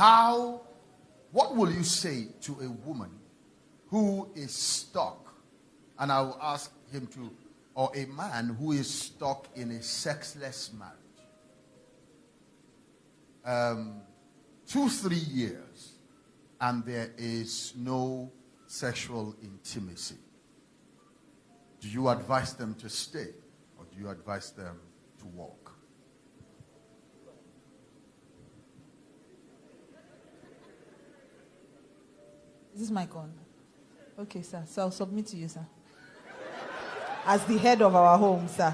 What will you say to a woman who is stuck, and I will ask him to, or a man who is stuck in a sexless marriage? 2-3 years, and there is no sexual intimacy. Do you advise them to stay, or do you advise them to walk? Is this mic on? Okay, sir. So I'll submit to you, sir. As the head of our home, sir.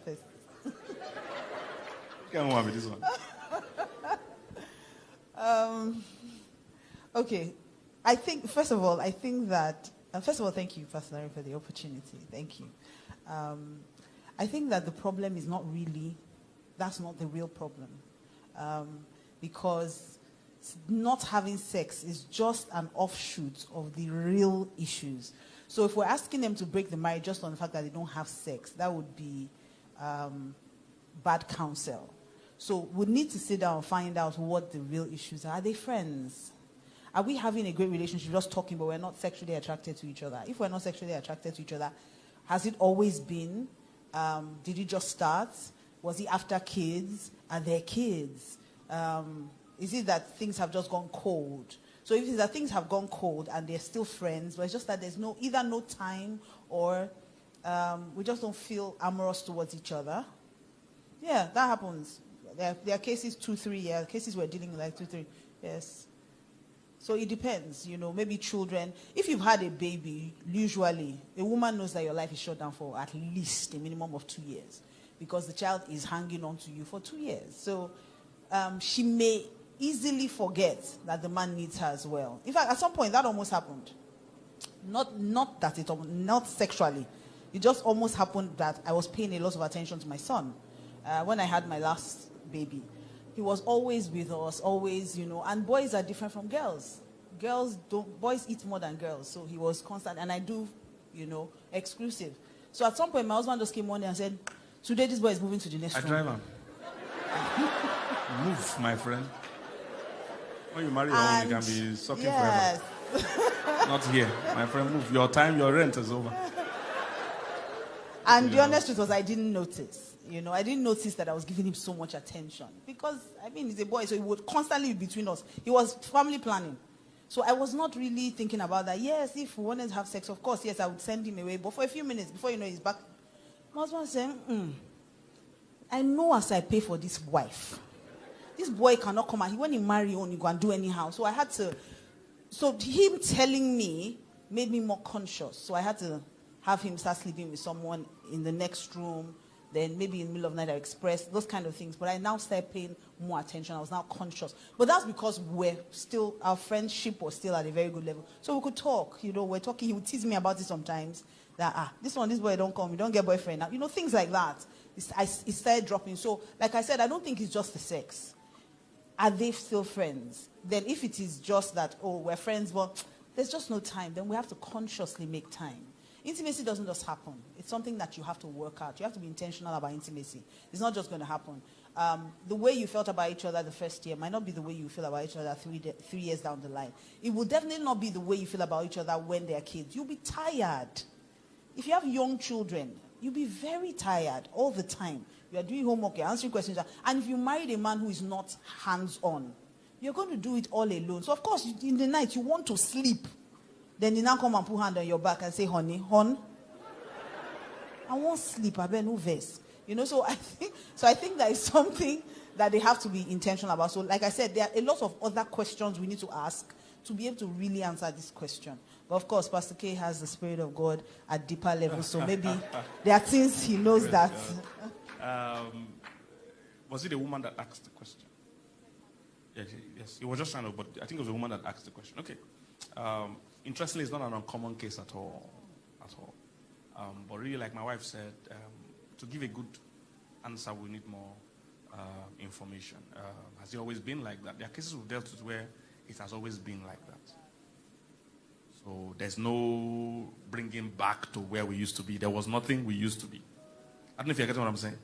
First. Can't want me this one. Okay. First of all, thank you, Pastor Larry, for the opportunity. Thank you. I think that the problem is that's not the real problem. Because not having sex is just an offshoot of the real issues. So if we're asking them to break the marriage just on the fact that they don't have sex, that would be bad counsel. So we need to sit down and find out what the real issues are. Are they friends? Are we having a great relationship, just talking, but we're not sexually attracted to each other? If we're not sexually attracted to each other, has it always been? Did it just start? Was it after kids? Are there kids? Is it that things have just gone cold? So if it's that things have gone cold and they're still friends, but it's just that there's either no time or we just don't feel amorous towards each other. Yeah, that happens. There are cases 2-3 years, cases we're dealing with like 2-3 yes. So it depends, maybe children. If you've had a baby, usually a woman knows that your life is shut down for at least a minimum of 2 years because the child is hanging on to you for 2 years. So she may easily forget that the man needs her as well. In fact, at some point that almost happened. Not sexually. It just almost happened that I was paying a lot of attention to my son when I had my last baby. He was always with us, always, and boys are different from girls. Boys eat more than girls, so he was constant, and I do, exclusive. So at some point, my husband just came one day and said, today this boy is moving to the next room. I drive him. Move, my friend. When you marry your own, you can be sucking forever. Not here. My friend, move. Your time, your rent is over. And the honest truth was I didn't notice. I didn't notice that I was giving him so much attention. Because, he's a boy, so he would constantly be between us. He was family planning. So I was not really thinking about that. Yes, if we wanted to have sex, of course, yes, I would send him away. But for a few minutes, before he's back, my husband said, I know as I pay for this wife, this boy cannot come out. When he marry on, he go and do anyhow. So I had to, him telling me made me more conscious. So I had to have him start sleeping with someone in the next room. Then maybe in the middle of the night I express those kind of things. But I now started paying more attention. I was now conscious. But that's because our friendship was still at a very good level. So we could talk, we're talking. He would tease me about it sometimes. That, this boy don't come, you don't get boyfriend now. Things like that. It started dropping. So, like I said, I don't think it's just the sex. Are they still friends? Then if it is just that, we're friends, but there's just no time, then we have to consciously make time. Intimacy doesn't just happen. It's something that you have to work out. You have to be intentional about intimacy. It's not just going to happen. The way you felt about each other the first year might not be the way you feel about each other 3 years down the line. It will definitely not be the way you feel about each other when they're kids. You'll be tired. If you have young children, you'll be very tired all the time. You are doing homework, you're answering questions. And if you married a man who is not hands-on, you're going to do it all alone. So, of course, in the night, you want to sleep. Then they now come and put hand on your back and say, honey, I won't sleep, I better no verse. So I think that is something that they have to be intentional about. So like I said, there are a lot of other questions we need to ask to be able to really answer this question. But of course, Pastor K has the Spirit of God at deeper levels, so maybe there are things he knows that. Was it a woman that asked the question? Yes, it was just kind of, but I think it was a woman that asked the question. Okay. Interestingly, it's not an uncommon case at all. But really, like my wife said, to give a good answer, we need more information. Has it always been like that? There are cases we've dealt with where it has always been like that. So there's no bringing back to where we used to be. There was nothing we used to be. I don't know if you're getting what I'm saying.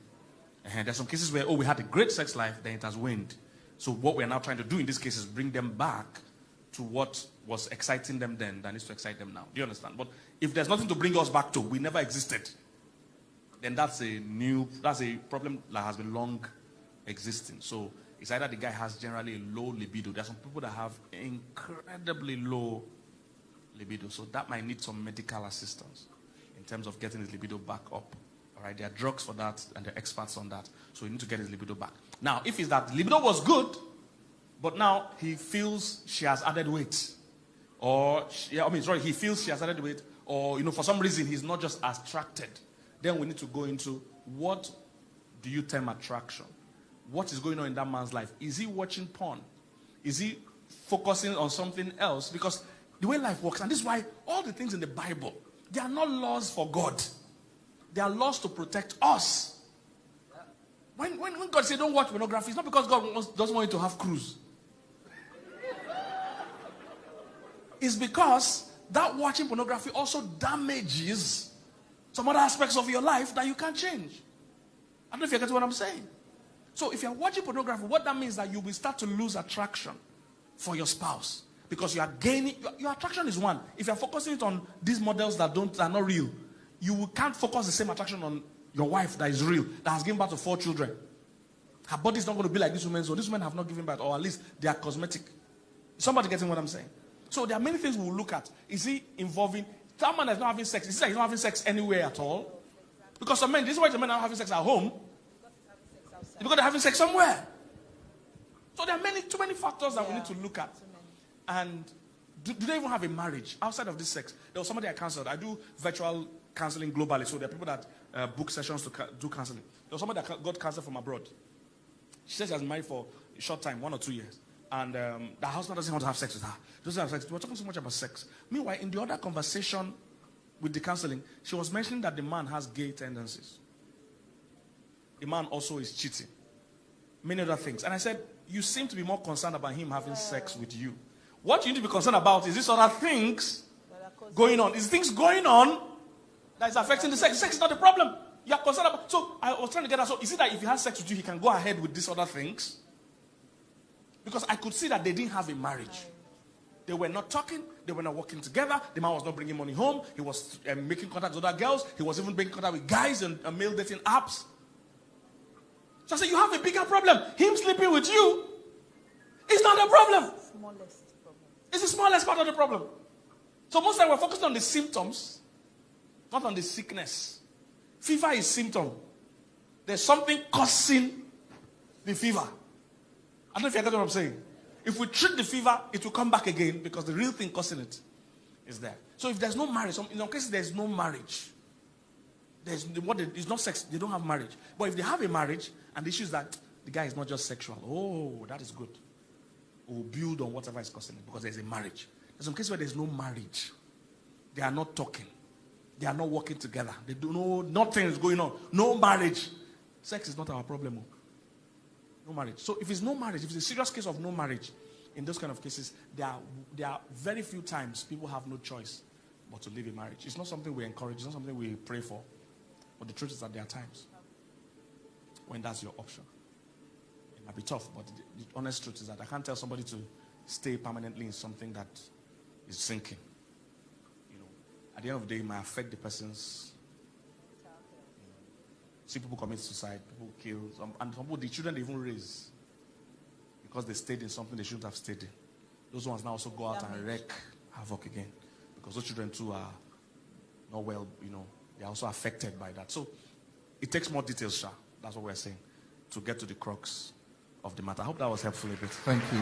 There's some cases where, we had a great sex life, then it has waned. So what we're now trying to do in this case is bring them back to what was exciting them then that needs to excite them now. Do you understand? But if there's nothing to bring us back to, we never existed, then that's a problem that has been long existing. So it's either the guy has generally a low libido. There are some people that have incredibly low libido. So that might need some medical assistance in terms of getting his libido back up. All right, there are drugs for that and they're experts on that. So you need to get his libido back. Now, if it's that libido was good, but now he feels she has added weight, or he feels she has added weight, or for some reason he's not just attracted, then we need to go into what do you term attraction? What is going on in that man's life? Is he watching porn? Is he focusing on something else? Because the way life works, and this is why all the things in the Bible, they are not laws for God. They are laws to protect us. When God says don't watch pornography, it's not because God doesn't want you to have cruise. It's because that watching pornography also damages some other aspects of your life that you can't change. I don't know if you get what I'm saying. So if you're watching pornography, what that means is that you will start to lose attraction for your spouse. Because you are gaining, your attraction is one. If you're focusing it on these models that are not real, you can't focus the same attraction on your wife that is real, that has given birth to 4 children. Her body is not going to be like this woman, so these women have not given birth, or at least they are cosmetic. Somebody getting what I'm saying? So there are many things we will look at. Is he involving, that man is not having sex, is he like he's not having sex anywhere at all? Because some men, this is why the men are not having sex at home. Because they're having sex somewhere. So there are too many factors that we need to look at. And do they even have a marriage outside of this sex? There was somebody I counseled. I do virtual counseling globally. So there are people that book sessions to do counseling. There was somebody that got cancer from abroad. She says she has been married for a short time, 1 or 2 years. And the husband doesn't want to have sex with her. Doesn't have sex. We were talking so much about sex. Meanwhile, in the other conversation with the counseling, she was mentioning that the man has gay tendencies. The man also is cheating. Many other things. And I said, you seem to be more concerned about him having sex with you. What you need to be concerned about is these other things going on. Is things going on that is affecting the sex. Sex is not the problem. You are concerned about. So I was trying to get that. So is it that if he has sex with you, he can go ahead with these other things? Because I could see that they didn't have a marriage. They were not talking. They were not working together. The man was not bringing money home. He was making contact with other girls. He was even making contact with guys and male dating apps. So I said, you have a bigger problem. Him sleeping with you is not a problem. Smallest problem. It's the smallest part of the problem. So most of the time we're focused on the symptoms, not on the sickness. Fever is symptom. There's something causing the fever. I don't know if you get what I'm saying. If we treat the fever, it will come back again because the real thing causing it is there. So if there's no marriage, in some cases there's no marriage. It's not sex, they don't have marriage. But if they have a marriage, and the issue is that the guy is not just sexual, oh, that is good. We'll build on whatever is causing it because there's a marriage. There's some cases where there's no marriage. They are not talking. They are not working together. They do know nothing is going on. No marriage. Sex is not our problem. No marriage. So if it's no marriage, if it's a serious case of no marriage, in those kind of cases, there are very few times people have no choice but to live a marriage. It's not something we encourage. It's not something we pray for. But the truth is that there are times when that's your option. It might be tough, but the honest truth is that I can't tell somebody to stay permanently in something that is sinking. At the end of the day, it might affect the person's. See people commit suicide, people kill, and some people, the children they even raise because they stayed in something they shouldn't have stayed in. Those ones now also go out and wreak havoc again because those children too are not well, they're also affected by that. So it takes more details, Sha. That's what we're saying, to get to the crux of the matter. I hope that was helpful a bit. Thank you.